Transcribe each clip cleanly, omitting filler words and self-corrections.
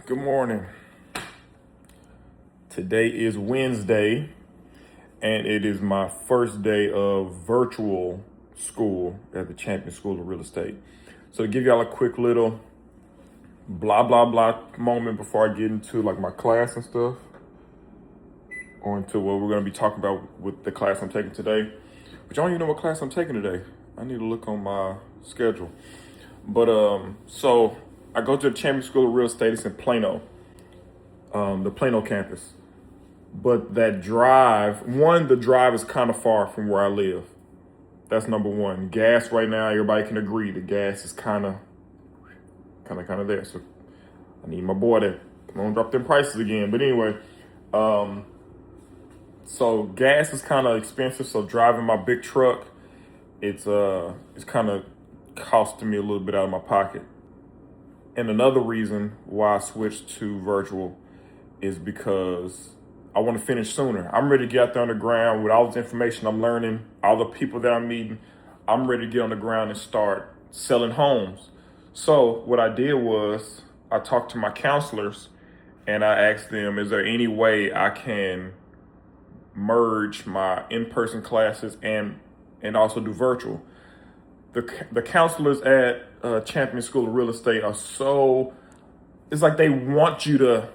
Good morning. Today is Wednesday, and it is my first day of virtual school at the Champion School of Real Estate. So to give y'all a quick little blah, blah, blah moment before I get into like my class and stuff, or into what we're going to be talking about with the class I'm taking today. But y'all don't even know what class I'm taking today. I need to look on my schedule. But so I go to the Champion School of Real Estate. It's in Plano, the Plano campus. But that drive, the drive is kind of far from where I live. That's number one. Gas right now, everybody can agree the gas is kind of there. So I need my boy to come on, drop them prices again. But anyway, so gas is kind of expensive. So driving my big truck, it's kind of costing me a little bit out of my pocket. And another reason why I switched to virtual is because I want to finish sooner. I'm ready to get out there on the ground with all this information I'm learning, all the people that I'm meeting. I'm ready to get on the ground and start selling homes. So what I did was I talked to my counselors and I asked them, is there any way I can merge my in-person classes and also do virtual? The counselors at Champion School of Real Estate are it's like they want to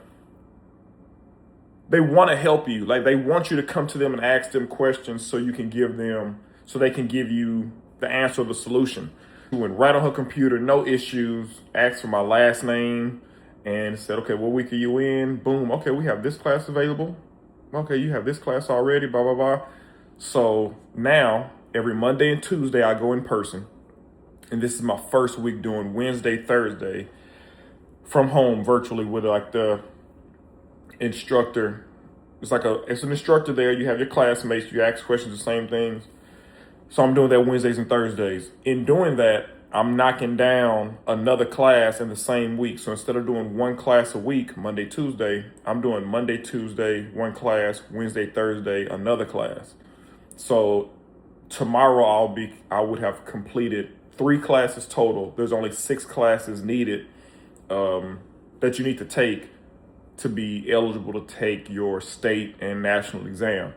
help you. Like they want you to come to them and ask them questions so they can give you the answer or the solution. She went right on her computer, no issues, asked for my last name and said, okay, what week are you in? Boom. Okay, we have this class available. Okay, you have this class already, blah, blah, blah. So now every Monday and Tuesday I go in person. And this is my first week doing Wednesday, Thursday from home virtually with like the instructor. It's an instructor there. You have your classmates, you ask questions, the same things. So I'm doing that Wednesdays and Thursdays. In doing that, I'm knocking down another class in the same week. So instead of doing one class a week, Monday, Tuesday, I'm doing Monday, Tuesday, one class, Wednesday, Thursday, another class. So tomorrow I would have completed 3 classes total. There's only 6 classes needed that you need to take to be eligible to take your state and national exam.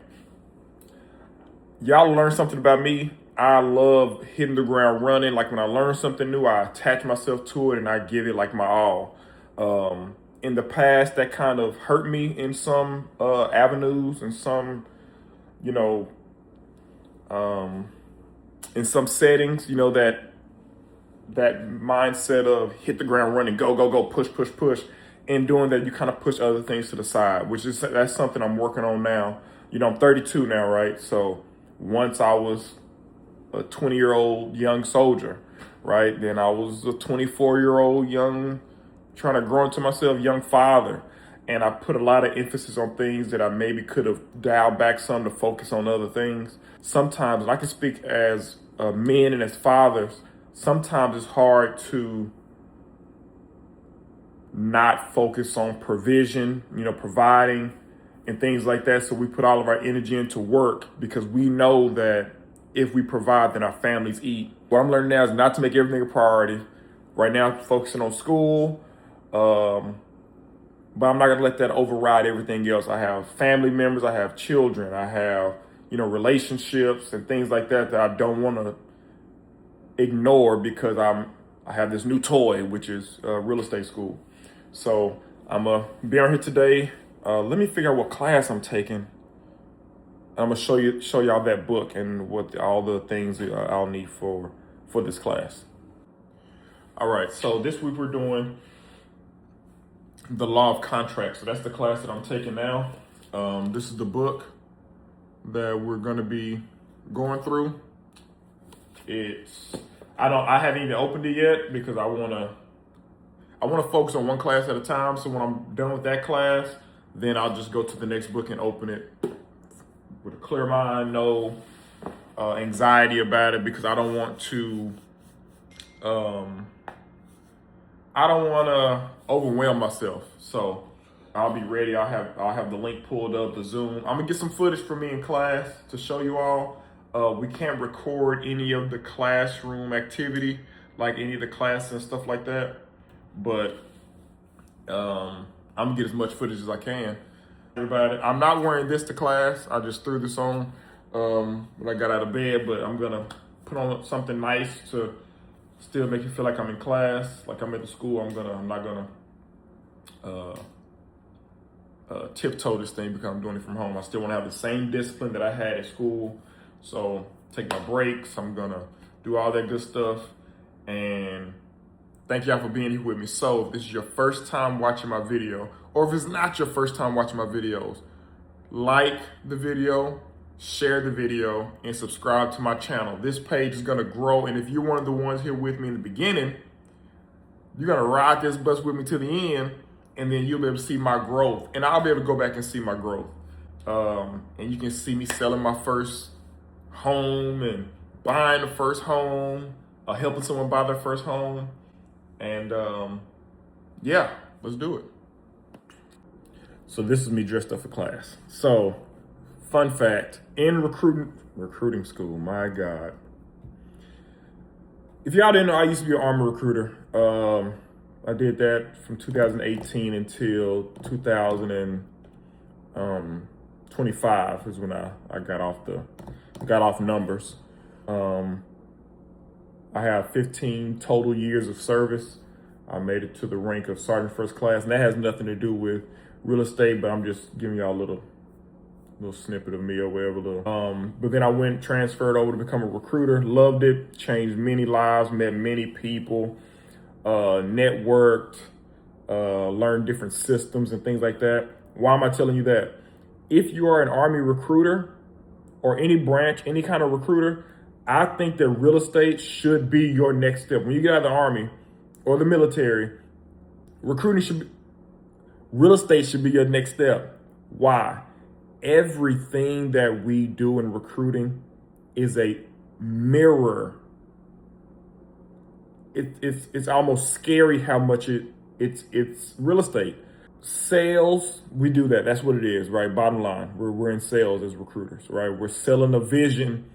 Y'all learn something about me. I love hitting the ground running. Like when I learn something new, I attach myself to it and I give it like my all. In the past, that kind of hurt me in some avenues and some, in some settings, that mindset of hit the ground running, go, go, go, push, push, push. In doing that, you kind of push other things to the side, that's something I'm working on now. I'm 32 now, right? So once I was a 20-year-old young soldier, right? Then I was a 24-year-old young, trying to grow into myself, young father. And I put a lot of emphasis on things that I maybe could have dialed back some to focus on other things. Sometimes, and I can speak as men and as fathers, sometimes it's hard to not focus on provision, providing and things like that. So we put all of our energy into work because we know that if we provide, then our families eat. What I'm learning now is not to make everything a priority. Right now, I'm focusing on school, but I'm not gonna let that override everything else. I have family members, I have children, I have, relationships and things like that I don't want to ignore because I have this new toy, which is real estate school. So I'm gonna be on here today. Let me figure out what class I'm taking. I'm gonna show y'all that book and what all the things I'll need for this class. All right, so this week we're doing the law of contracts. So that's the class that I'm taking now. This is the book that we're gonna be going through. I haven't even opened it yet because I wanna focus on one class at a time. So when I'm done with that class, then I'll just go to the next book and open it with a clear mind, no anxiety about it, because I don't want to overwhelm myself. So I'll be ready. I'll have the link pulled up, the Zoom. I'm gonna get some footage from me in class to show you all. We can't record any of the classroom activity, like any of the classes and stuff like that. But I'm gonna get as much footage as I can about it. I'm not wearing this to class. I just threw this on when I got out of bed, but I'm gonna put on something nice to still make you feel like I'm in class, like I'm at the school. I'm not gonna tiptoe this thing because I'm doing it from home. I still want to have the same discipline that I had at school. So take my breaks. I'm gonna do all that good stuff. And thank y'all for being here with me. So if this is your first time watching my video, or if it's not your first time watching my videos, like the video, share the video, and subscribe to my channel. This page is gonna grow, and if you're one of the ones here with me in the beginning, you're gonna ride this bus with me to the end, and then you'll be able to see my growth, and I'll be able to go back and see my growth. And you can see me selling my first home and buying the first home, helping someone buy their first home. And yeah, let's do it. So this is me dressed up for class. So fun fact, in recruiting school, my God. If y'all didn't know, I used to be an Army recruiter. I did that from 2018 until 2025 is when I got off numbers. I have 15 total years of service. I made it to the rank of Sergeant First Class, and that has nothing to do with real estate, but I'm just giving y'all a little snippet of me or whatever. But then I transferred over to become a recruiter. Loved it, changed many lives, met many people, networked, learned different systems and things like that. Why am I telling you that? If you are an Army recruiter or any branch, any kind of recruiter, I think that real estate should be your next step. When you get out of the Army or the military, real estate should be your next step. Why? Everything that we do in recruiting is a mirror. It's almost scary how much it's real estate. Sales, we do that. That's what it is, right? Bottom line, we're in sales as recruiters, right? We're selling a vision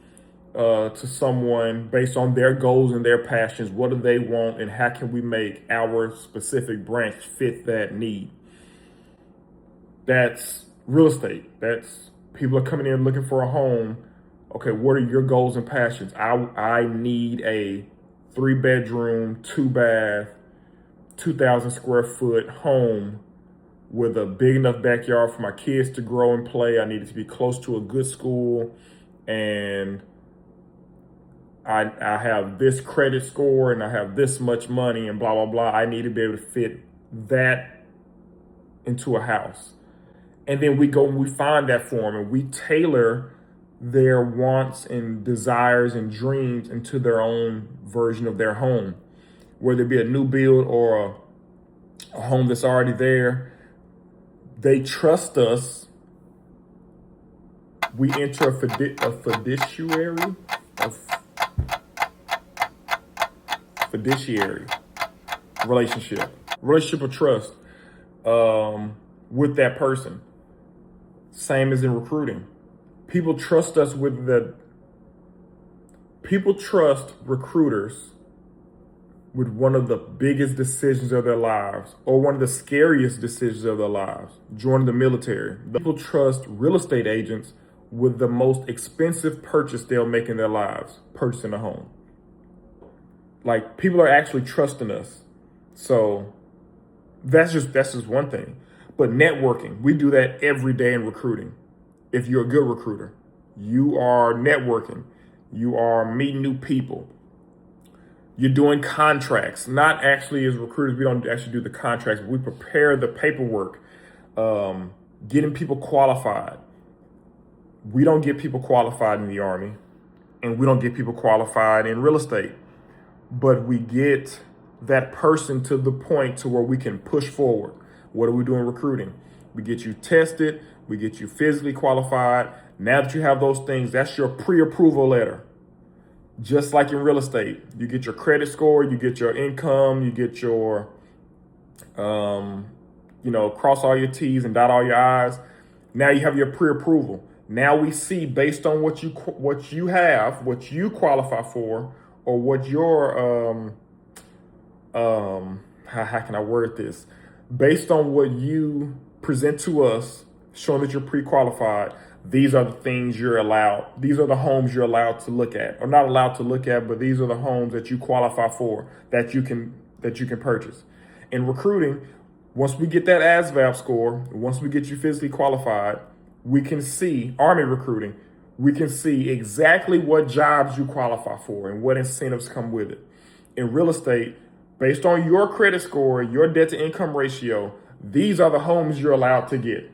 to someone based on their goals and their passions. What do they want, and how can we make our specific branch fit that need? That's real estate. That's people are coming in looking for a home. Okay, what are your goals and passions? I need a 3-bedroom, 2-bath, 2,000 square foot home with a big enough backyard for my kids to grow and play. I need it to be close to a good school, and I have this credit score, and I have this much money, and blah, blah, blah. I need to be able to fit that into a house. And then we go and we find that for them, and we tailor their wants and desires and dreams into their own version of their home, whether it be a new build or a home that's already there. They trust us. We enter a fiduciary relationship of trust with that person. Same as in recruiting. People trust recruiters with one of the biggest decisions of their lives, or one of the scariest decisions of their lives, joining the military. People trust real estate agents with the most expensive purchase they'll make in their lives, purchasing a home. Like, people are actually trusting us. So that's just one thing. But networking, we do that every day in recruiting. If you're a good recruiter, you are networking. You are meeting new people. You're doing contracts. Not actually as recruiters, we don't actually do the contracts, but we prepare the paperwork, getting people qualified. We don't get people qualified in the Army, and we don't get people qualified in real estate, but we get that person to the point to where we can push forward. What do we do in recruiting? we get you tested, we get you physically qualified. Now that you have those things, that's your pre-approval letter. Just like in real estate, you get your credit score, you get your income, you get your, cross all your T's and dot all your I's. Now you have your pre-approval. Now we see based on what you have, what you qualify for, or what your how can I word this? Based on what you present to us, showing that you're pre-qualified, these are the things you're allowed. These are the homes you're allowed to look at, or not allowed to look at, but these are the homes that you qualify for that you can purchase. In recruiting, once we get that ASVAB score, once we get you physically qualified, we can see, Army recruiting, we can see exactly what jobs you qualify for and what incentives come with it. In real estate, based on your credit score, your debt to income ratio, these are the homes you're allowed to get.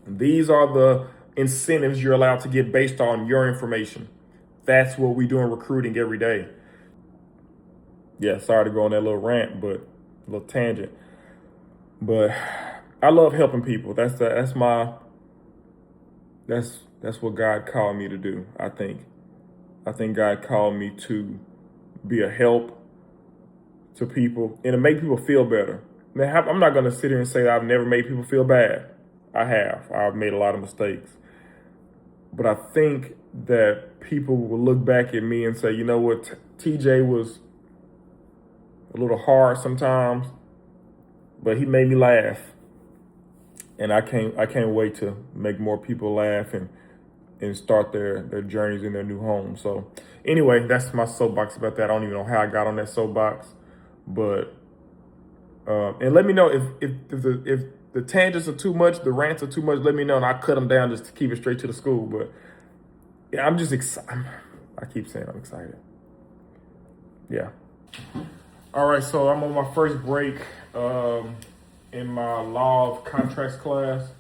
These are the incentives you're allowed to get based on your information. That's what we do in recruiting every day. Yeah, sorry to go on that little rant, but a little tangent. But I love helping people. That's what God called me to do, I think. I think God called me to be a help to people and to make people feel better. Now, I'm not going to sit here and say that I've never made people feel bad. I have. I've made a lot of mistakes. But I think that people will look back at me and say, you know what, TJ was a little hard sometimes, but he made me laugh. And I can't wait to make more people laugh and start their journeys in their new home. So anyway, that's my soapbox about that. I don't even know how I got on that soapbox, but and let me know if the tangents are too much, the rants are too much. Let me know, and I cut them down just to keep it straight to the school. But yeah, I'm just excited. I keep saying I'm excited. Yeah. All right, so I'm on my first break in my law of contracts class.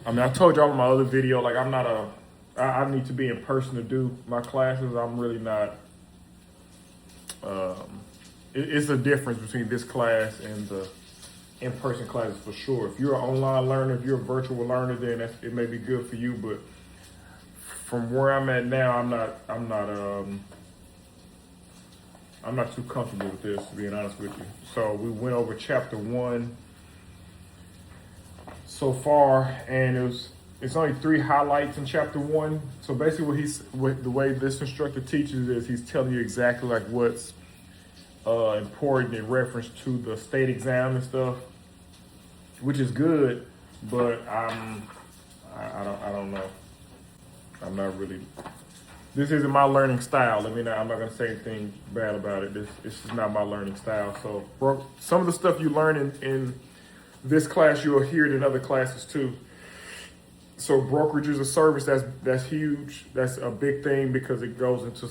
I mean, I told y'all in my other video, like I need to be in person to do my classes. I'm really not. It's a difference between this class and the in-person classes for sure. If you're an online learner, if you're a virtual learner, then it may be good for you. But from where I'm at now, I'm not too comfortable with this, to be honest with you. So we went over chapter 1 so far, and it's only 3 highlights in chapter 1. So basically, the way this instructor teaches is he's telling you exactly like what's important in reference to the state exam and stuff, which is good. But I don't know. I'm not really. This isn't my learning style. I'm not gonna say anything bad about it. This is not my learning style. So some of the stuff you learn in this class, you'll hear it in other classes too. So brokerage is a service that's huge. That's a big thing because it goes into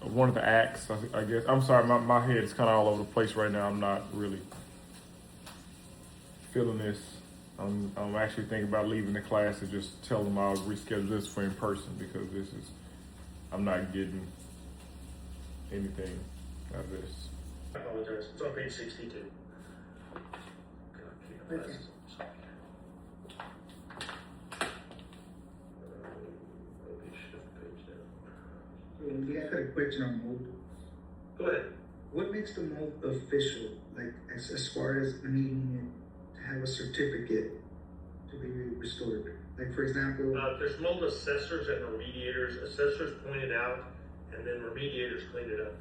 one of the acts, I guess. I'm sorry, my head is kind of all over the place right now. I'm not really feeling this. I'm actually thinking about leaving the class and just tell them I'll reschedule this for in person because I'm not getting anything out of this. I apologize. It's on page 62. I got a question on mold. Go ahead. What makes the mold official? Like as far as needing it to have a certificate to be restored. Like for example, there's mold assessors and remediators. Assessors point it out, and then remediators clean it up.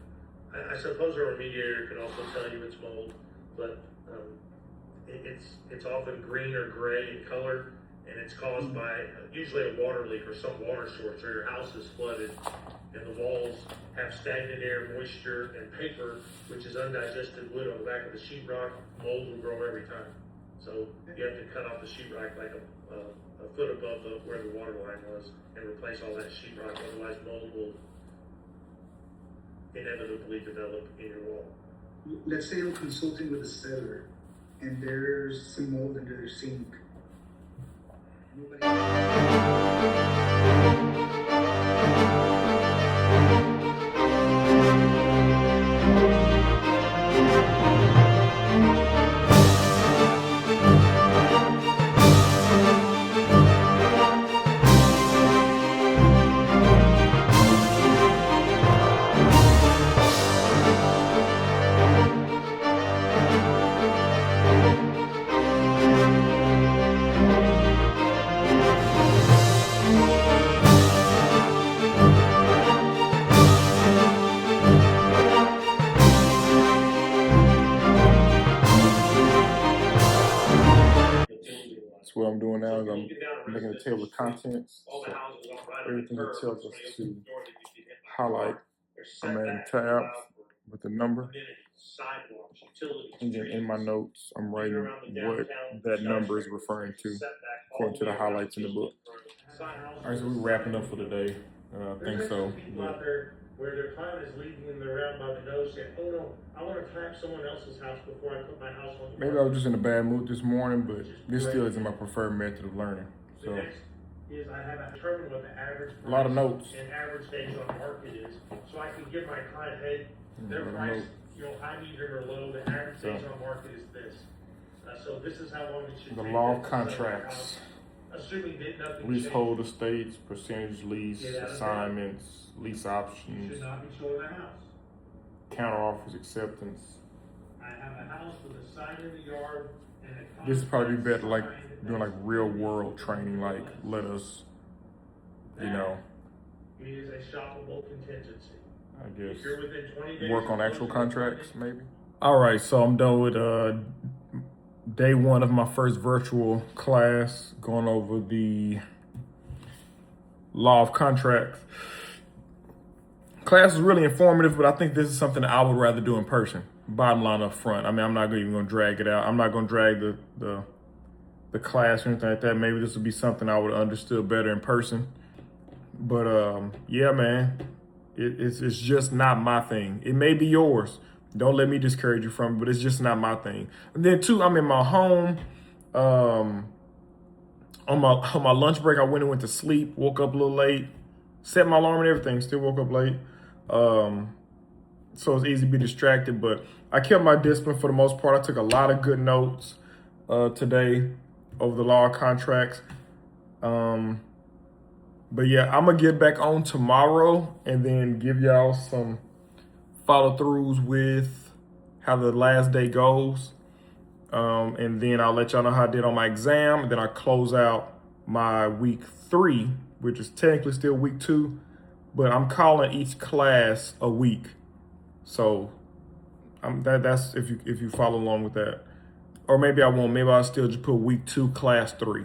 I suppose a remediator can also tell you it's mold, but it's often green or gray in color, and it's caused by usually a water leak or some water source, or your house is flooded, and the walls have stagnant air, moisture, and paper, which is undigested wood on the back of the sheetrock. Mold will grow every time. So you have to cut off the sheetrock like a foot above where the water line was and replace all that sheetrock. Otherwise, mold will inevitably develop in your wall. let's say I'm consulting with a seller and there's some mold under their sink. Nobody So what I'm doing now is So I'm looking down a making a residential table of street, contents. all the So houses on right of everything the it curb, tells so us you to open the door, they can get hit by a highlight. car. There's I'm adding setbacks tabs allowed for with the number. amenities, sidewalks, utilities, And then in my trees. notes, I'm Even writing around the what downtown that number is skyscrapers, referring there's a to setback all according to way the around highlights in the book. Side house All right, so with a we're wrapping sign. up for the day. I think There's so. actually people out there where their client is leading them around by the nose saying, oh no, I want to tap someone else's house before I put my house on the Maybe I market. was just in a bad mood this morning, but this still isn't my preferred method of learning. The So next is I have to determine what the average a lot of price notes. and average days on market is, so I can give my client, hey, their lot of price, notes. high, medium, or low, the average So- days on market is this. So this is how long it should The take law them of to sell their contracts, house, assuming that nothing leasehold estates, percentage lease, Get out of bed. assignments, lease should options, not be showing the house. counteroffers, acceptance. I have a house with a sign in the yard and a. This is probably better like contract doing like sign real that world says training, like let us, you know, It is a shoppable contingency. I guess If you're within 20 days. work on of actual closing, contracts maybe. All right, so I'm done with day one of my first virtual class, going over the law of contracts. Class is really informative, but I think this is something that I would rather do in person. Bottom line up front. I mean, I'm not even going to drag it out. I'm not going to drag the class or anything like that. Maybe this would be something I would have understood better in person. But yeah, man, it's just not my thing. It may be yours. Don't let me discourage you from it, but it's just not my thing. And then two, I'm in my home. On my lunch break, I went to sleep, woke up a little late, set my alarm and everything, still woke up late. So it's easy to be distracted, but I kept my discipline for the most part. I took a lot of good notes today over the law of contracts. But yeah, I'm gonna get back on tomorrow and then give y'all some follow throughs with how the last day goes. And then I'll let y'all know how I did on my exam. And then I close out my week 3, which is technically still week 2, but I'm calling each class a week. So that's if you follow along with that. Or maybe I won't. Maybe I'll still just put week 2, class 3.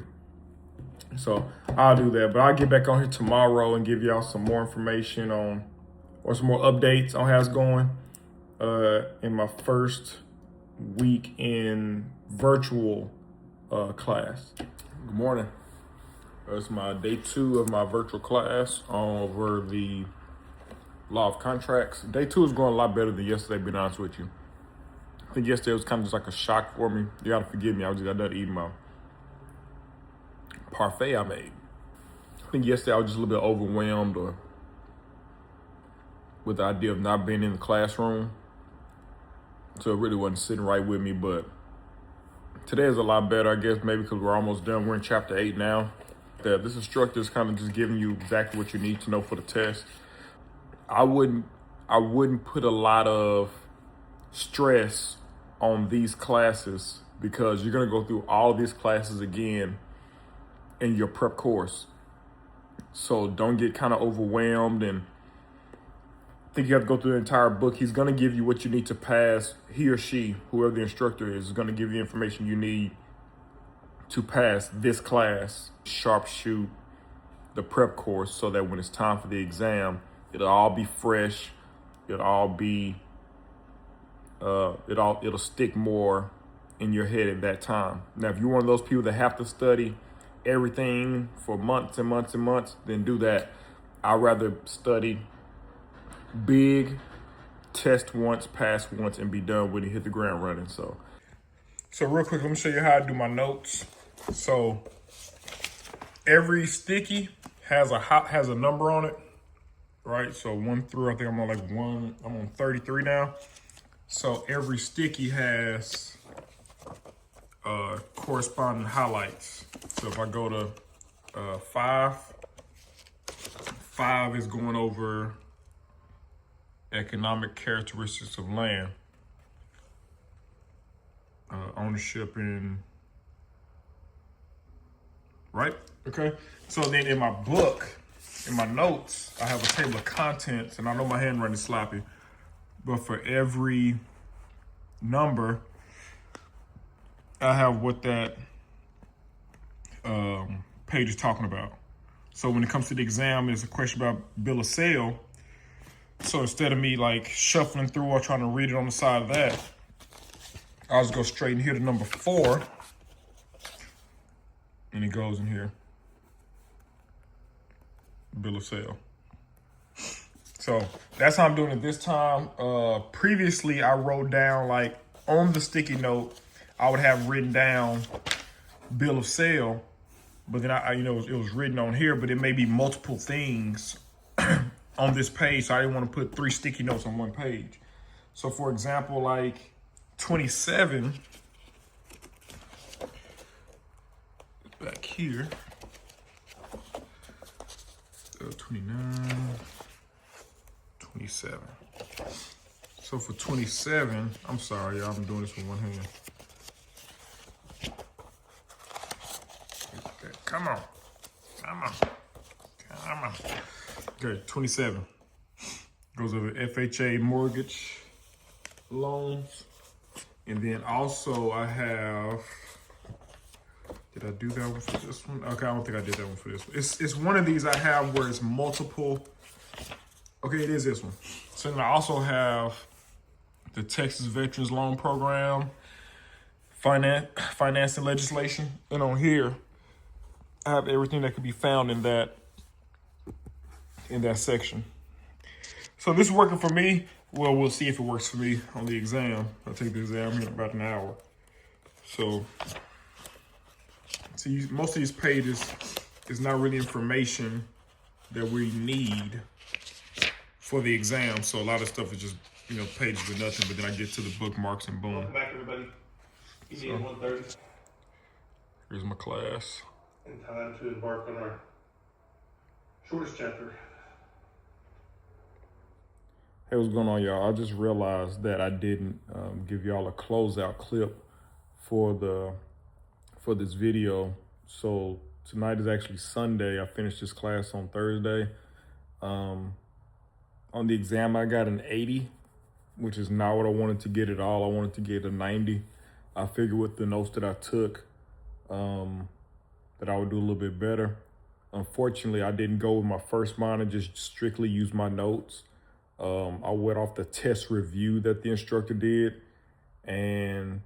So I'll do that. But I'll get back on here tomorrow and give y'all some more information on, or some more updates on how it's going in my first week in virtual class. Good morning. It's my day 2 of my virtual class over the law of contracts. Day 2 is going a lot better than yesterday, to be honest with you. I think yesterday was kind of just like a shock for me. You gotta forgive me. I got done eating my parfait I made. I think yesterday I was just a little bit overwhelmed or with the idea of not being in the classroom. So it really wasn't sitting right with me, but today is a lot better, I guess, maybe because we're almost done. We're in chapter 8 now. This instructor is kind of just giving you exactly what you need to know for the test. I wouldn't put a lot of stress on these classes because you're gonna go through all these classes again in your prep course. So don't get kind of overwhelmed and think you have to go through the entire book. He's gonna give you what you need to pass. He or she, whoever the instructor is gonna give you information you need to pass this class, sharpshoot the prep course, so that when it's time for the exam, it'll all be fresh. It'll all be, it'll stick more in your head at that time. Now, if you're one of those people that have to study everything for months and months and months, then do that. I'd rather study big, test once, pass once, and be done when you hit the ground running. So real quick, let me show you how I do my notes. So every sticky has a number on it, right? So 1 through, I think I'm on 33 now. So every sticky has corresponding highlights. So if I go to 5 is going over economic characteristics of land, ownership in, right? Okay. So then in my book, in my notes, I have a table of contents, and I know my handwriting is sloppy, but for every number, I have what that page is talking about. So when it comes to the exam, there's a question about bill of sale. So instead of me like shuffling through or trying to read it on the side of that, I'll just go straight in here to number 4. And it goes in here. Bill of sale. So that's how I'm doing it this time. Previously, I wrote down like on the sticky note, I would have written down bill of sale, but then it was written on here, but it may be multiple things on this page. So I didn't want to put 3 sticky notes on one page. So for example, like 27, back here, 29, 27. So for 27, I'm sorry, y'all, I'm doing this with one hand. Okay, come on. Okay, 27 goes over FHA mortgage loans. And then also I have, did I do that one for this one? Okay, I don't think I did that one for this one. It's one of these I have where it's multiple. Okay, it is this one. So then I also have the Texas Veterans Loan Program, financing legislation. And on here, I have everything that can be found in that section. So this is working for me. Well, we'll see if it works for me on the exam. I'll take the exam in about an hour. So, see, most of these pages is not really information that we need for the exam. So a lot of stuff is just, pages with nothing, but then I get to the bookmarks and boom. Welcome back, everybody. You need 1:30. Here's my class. And time to embark on our shortest chapter. Hey, what's going on, y'all? I just realized that I didn't give y'all a closeout clip for this video. So tonight is actually Sunday. I finished this class on Thursday. On the exam, I got an 80, which is not what I wanted to get at all. I wanted to get a 90. I figured with the notes that I took, that I would do a little bit better. Unfortunately, I didn't go with my first mind and just strictly use my notes. I went off the test review that the instructor did, and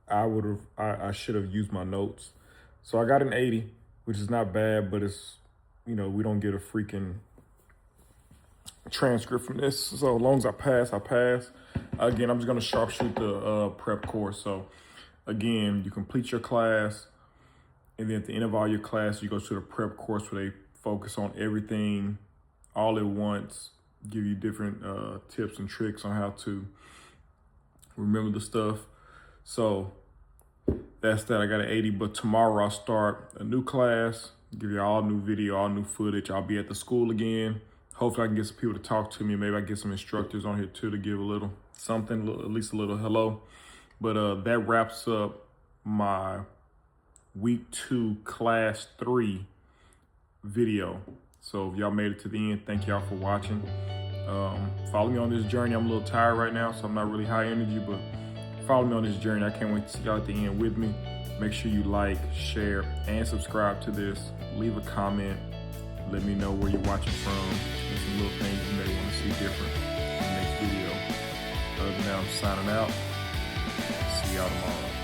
I should have used my notes. So I got an 80, which is not bad, but it's, we don't get a freaking transcript from this. So as long as I pass, I pass. Again, I'm just gonna sharpshoot the prep course. So again, you complete your class, and then at the end of all your class, you go to the prep course where they focus on everything all at once, give you different tips and tricks on how to remember the stuff. So that's that. I got an 80, but tomorrow I'll start a new class, give you all new video, all new footage. I'll be at the school again. Hopefully I can get some people to talk to me. Maybe I get some instructors on here too to give a little something, at least a little hello. But that wraps up my week 2 class 3 video. So if y'all made it to the end, thank y'all for watching. Follow me on this journey. I'm a little tired right now, so I'm not really high energy, but follow me on this journey. I can't wait to see y'all at the end with me. Make sure you like, share, and subscribe to this. Leave a comment. Let me know where you're watching from and some little things you may want to see different in the next video. Other than that, I'm signing out. See y'all tomorrow.